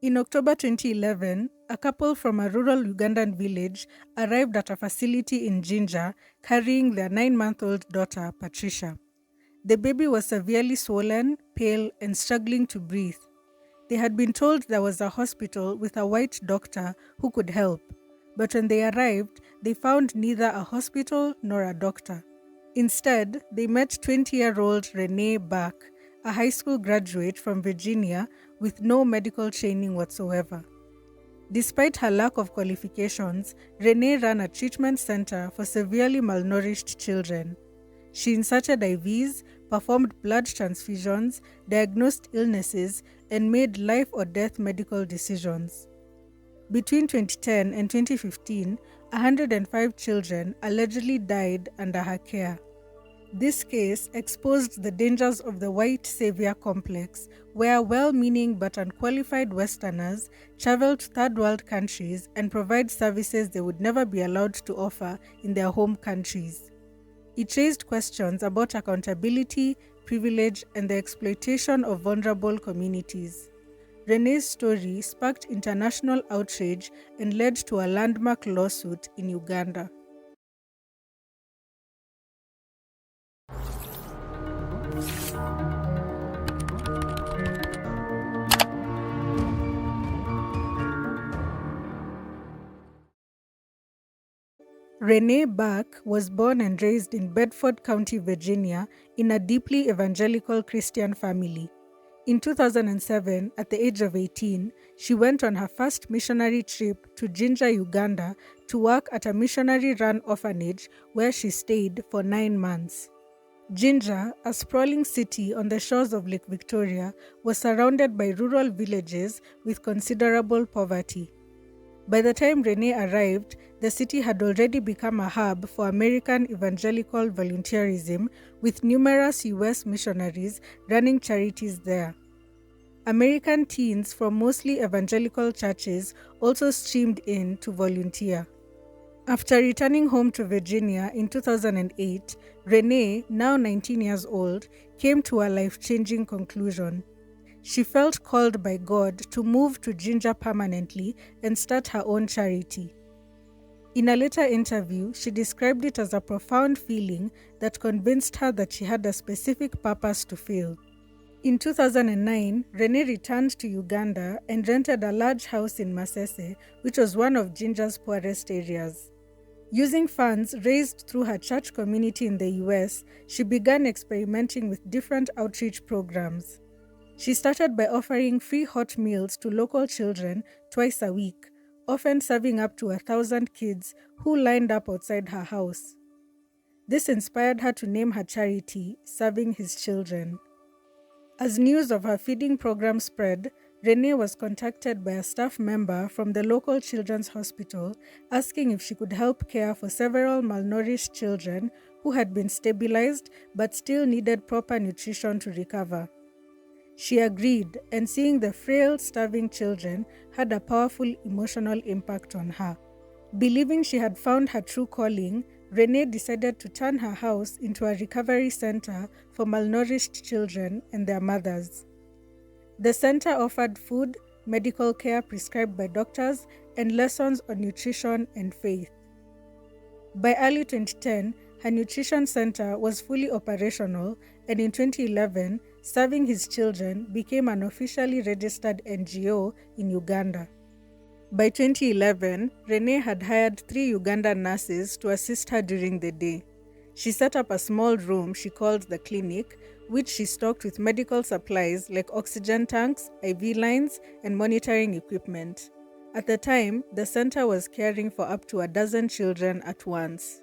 In October 2011, a couple from a rural Ugandan village arrived at a facility in Jinja carrying their 9-month-old daughter, Patricia. The baby was severely swollen, pale, and struggling to breathe. They had been told there was a hospital with a white doctor who could help, but when they arrived, they found neither a hospital nor a doctor. Instead, they met 20-year-old Renee Bach, a high school graduate from Virginia with no medical training whatsoever. Despite her lack of qualifications, Renee ran a treatment center for severely malnourished children. She inserted IVs, performed blood transfusions, diagnosed illnesses, and made life or death medical decisions. Between 2010 and 2015, 105 children allegedly died under her care. This case exposed the dangers of the white savior complex, where well-meaning but unqualified Westerners travel to third-world countries and provide services they would never be allowed to offer in their home countries. It raised questions about accountability, privilege, and the exploitation of vulnerable communities. Renee's story sparked international outrage and led to a landmark lawsuit in Uganda. Renee Bach was born and raised in Bedford County, Virginia, in a deeply evangelical Christian family. In 2007, at the age of 18, she went on her first missionary trip to Jinja, Uganda, to work at a missionary-run orphanage where she stayed for 9 months. Jinja, a sprawling city on the shores of Lake Victoria, was surrounded by rural villages with considerable poverty. By the time Renee arrived, the city had already become a hub for American evangelical volunteerism, with numerous U.S. missionaries running charities there. American teens from mostly evangelical churches also streamed in to volunteer. After returning home to Virginia in 2008, Renee, now 19 years old, came to a life-changing conclusion. She felt called by God to move to Jinja permanently and start her own charity. In a later interview, she described it as a profound feeling that convinced her that she had a specific purpose to fill. In 2009, Renee returned to Uganda and rented a large house in Masese, which was one of Jinja's poorest areas. Using funds raised through her church community in the US, she began experimenting with different outreach programs. She started by offering free hot meals to local children twice a week, often serving up to 1,000 kids who lined up outside her house. This inspired her to name her charity, Serving His Children. As news of her feeding program spread, Renee was contacted by a staff member from the local children's hospital asking if she could help care for several malnourished children who had been stabilized but still needed proper nutrition to recover. She agreed, and seeing the frail, starving children had a powerful emotional impact on her. Believing she had found her true calling, Renee decided to turn her house into a recovery center for malnourished children and their mothers. The center offered food, medical care prescribed by doctors, and lessons on nutrition and faith. By early 2010, her nutrition center was fully operational, and in 2011, Serving His Children became an officially registered NGO in Uganda. By 2011, Renee had hired 3 Ugandan nurses to assist her during the day. She set up a small room she called the clinic, which she stocked with medical supplies like oxygen tanks, IV lines, and monitoring equipment. At the time, the center was caring for up to 12 children at once.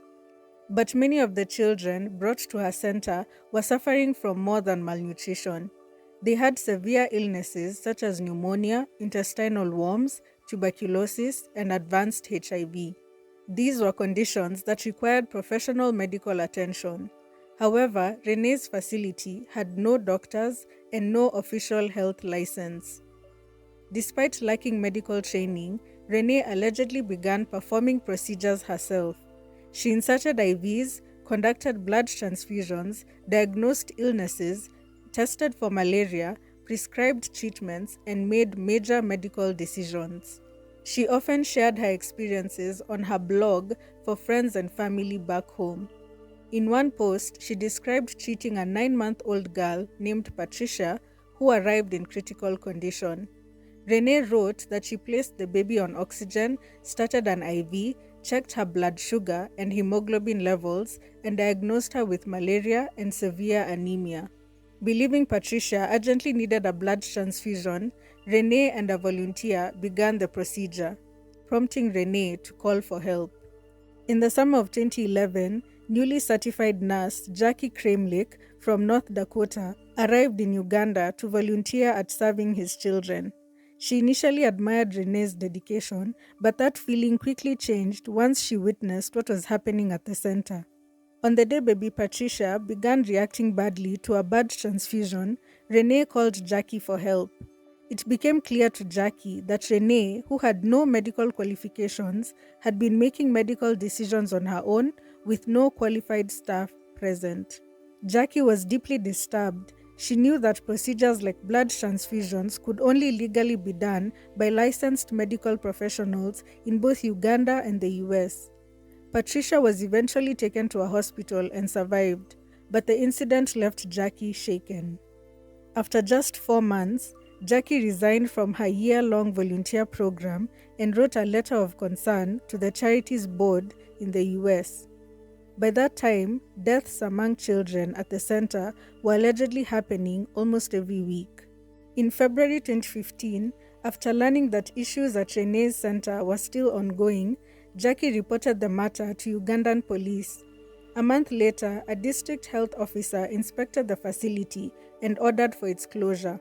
But many of the children brought to her center were suffering from more than malnutrition. They had severe illnesses such as pneumonia, intestinal worms, tuberculosis, and advanced HIV. These were conditions that required professional medical attention. However, Renee's facility had no doctors and no official health license. Despite lacking medical training, Renee allegedly began performing procedures herself. She inserted IVs, conducted blood transfusions, diagnosed illnesses, tested for malaria, prescribed treatments, and made major medical decisions. She often shared her experiences on her blog for friends and family back home. In one post, she described treating a 9-month-old girl named Patricia who arrived in critical condition. Renee wrote that she placed the baby on oxygen, started an IV, checked her blood sugar and hemoglobin levels, and diagnosed her with malaria and severe anemia. Believing Patricia urgently needed a blood transfusion, Renee and a volunteer began the procedure, prompting Renee to call for help. In the summer of 2011, newly certified nurse Jackie Kremlick from North Dakota arrived in Uganda to volunteer at serving his children. She initially admired Renee's dedication, but that feeling quickly changed once she witnessed what was happening at the center. On the day baby Patricia began reacting badly to a blood transfusion, Renee called Jackie for help. It became clear to Jackie that Renee, who had no medical qualifications, had been making medical decisions on her own with no qualified staff present. Jackie was deeply disturbed. She knew that procedures like blood transfusions could only legally be done by licensed medical professionals in both Uganda and the US. Patricia was eventually taken to a hospital and survived, but the incident left Jackie shaken. After just 4 months, Jackie resigned from her year-long volunteer program and wrote a letter of concern to the charity's board in the US. By that time, deaths among children at the center were allegedly happening almost every week. In February 2015, after learning that issues at Renee's center were still ongoing, Jackie reported the matter to Ugandan police. A month later, a district health officer inspected the facility and ordered for its closure.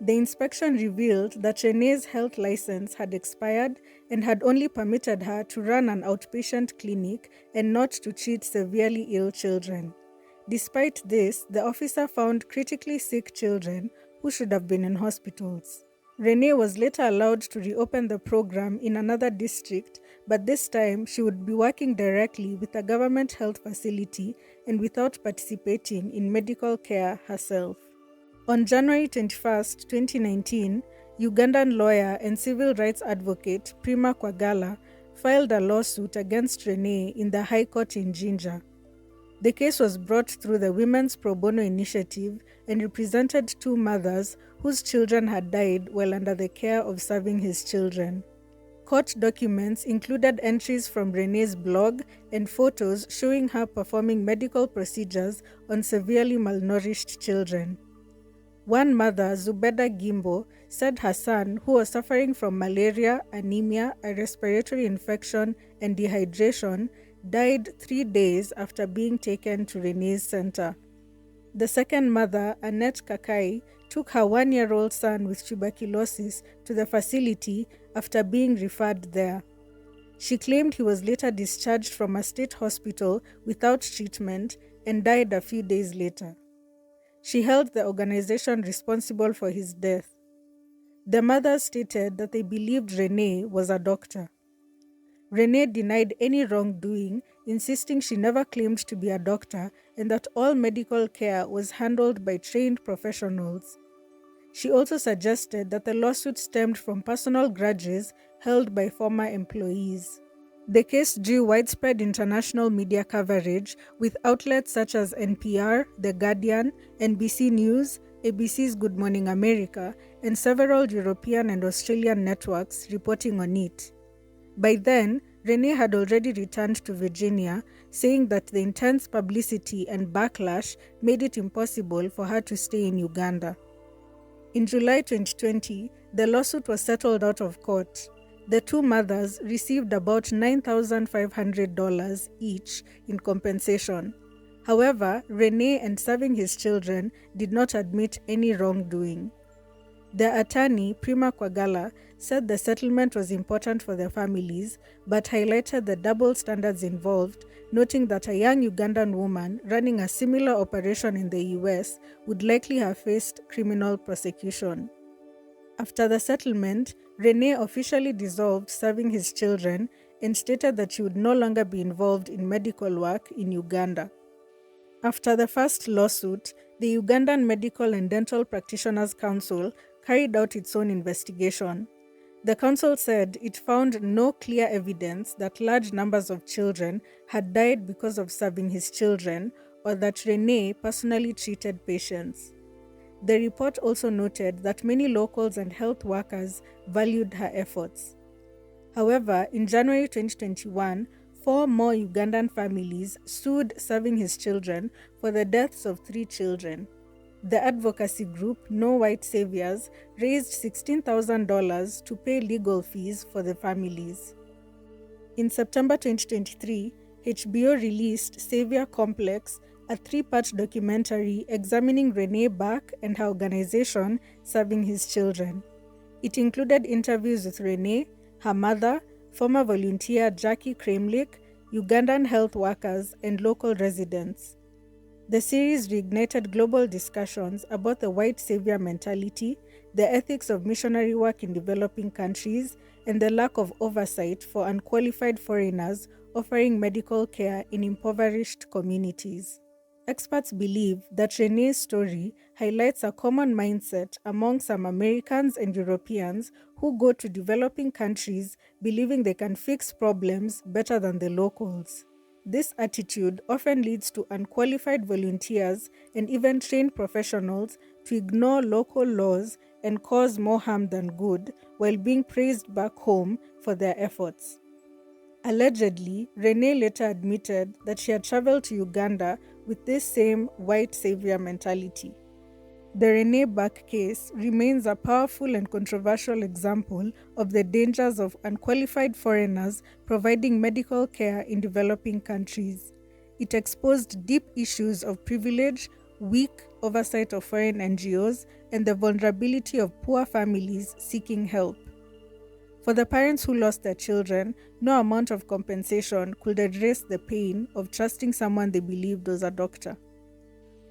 The inspection revealed that Renee's health license had expired and had only permitted her to run an outpatient clinic and not to treat severely ill children. Despite this, the officer found critically sick children who should have been in hospitals. Renee was later allowed to reopen the program in another district, but this time she would be working directly with a government health facility and without participating in medical care herself. On January 21, 2019, Ugandan lawyer and civil rights advocate Prima Kwagala filed a lawsuit against Renee in the High Court in Jinja. The case was brought through the Women's Pro Bono Initiative and represented 2 mothers whose children had died while under the care of serving his children. Court documents included entries from Renee's blog and photos showing her performing medical procedures on severely malnourished children. One mother, Zubeda Gimbo, said her son, who was suffering from malaria, anemia, a respiratory infection, and dehydration, died 3 days after being taken to Renee's center. The second mother, Annette Kakai, took her 1-year-old son with tuberculosis to the facility after being referred there. She claimed he was later discharged from a state hospital without treatment and died a few days later. She held the organization responsible for his death. The mothers stated that they believed Renee was a doctor. Renee denied any wrongdoing, insisting she never claimed to be a doctor and that all medical care was handled by trained professionals. She also suggested that the lawsuit stemmed from personal grudges held by former employees. The case drew widespread international media coverage, with outlets such as NPR, The Guardian, NBC News, ABC's Good Morning America, and several European and Australian networks reporting on it. By then, Renee had already returned to Virginia, saying that the intense publicity and backlash made it impossible for her to stay in Uganda. In July 2020, the lawsuit was settled out of court. The 2 mothers received about $9,500 each in compensation. However, Renee and serving his children did not admit any wrongdoing. Their attorney, Prima Kwagala, said the settlement was important for their families, but highlighted the double standards involved, noting that a young Ugandan woman running a similar operation in the US would likely have faced criminal prosecution. After the settlement, Renee officially dissolved serving his children and stated that she would no longer be involved in medical work in Uganda. After the first lawsuit, The Ugandan Medical and Dental Practitioners Council carried out its own investigation. The council said it found no clear evidence that large numbers of children had died because of serving his children or that Renee personally treated patients. The report also noted that many locals and health workers valued her efforts. However, in January 2021, four more Ugandan families sued serving his children for the deaths of three children. The advocacy group No White Saviors raised $16,000 to pay legal fees for the families. In September 2023, HBO released Savior Complex, a three-part documentary examining Renee Bach and her organization serving his children. It included interviews with Renee, her mother, former volunteer Jackie Kremlik, Ugandan health workers, and local residents. The series reignited global discussions about the white savior mentality, the ethics of missionary work in developing countries, and the lack of oversight for unqualified foreigners offering medical care in impoverished communities. Experts believe that Renee's story highlights a common mindset among some Americans and Europeans who go to developing countries believing they can fix problems better than the locals. This attitude often leads to unqualified volunteers and even trained professionals to ignore local laws and cause more harm than good while being praised back home for their efforts. Allegedly, Renee later admitted that she had traveled to Uganda with this same white savior mentality. The Renee Bach case remains a powerful and controversial example of the dangers of unqualified foreigners providing medical care in developing countries. It exposed deep issues of privilege, weak oversight of foreign NGOs, and the vulnerability of poor families seeking help. For the parents who lost their children, no amount of compensation could address the pain of trusting someone they believed was a doctor.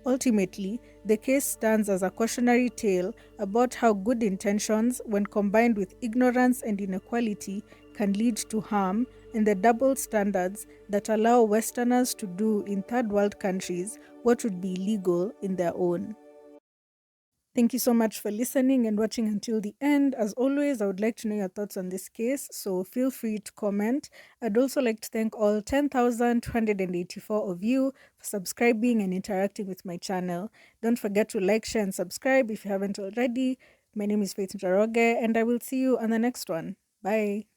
Ultimately, the case stands as a cautionary tale about how good intentions, when combined with ignorance and inequality, can lead to harm, and the double standards that allow Westerners to do in third world countries what would be illegal in their own. Thank you so much for listening and watching until the end. As always, I would like to know your thoughts on this case, so feel free to comment. I'd also like to thank all 10,284 of you for subscribing and interacting with my channel. Don't forget to like, share, and subscribe if you haven't already. My name is Faith Njoroge, and I will see you on the next one. Bye.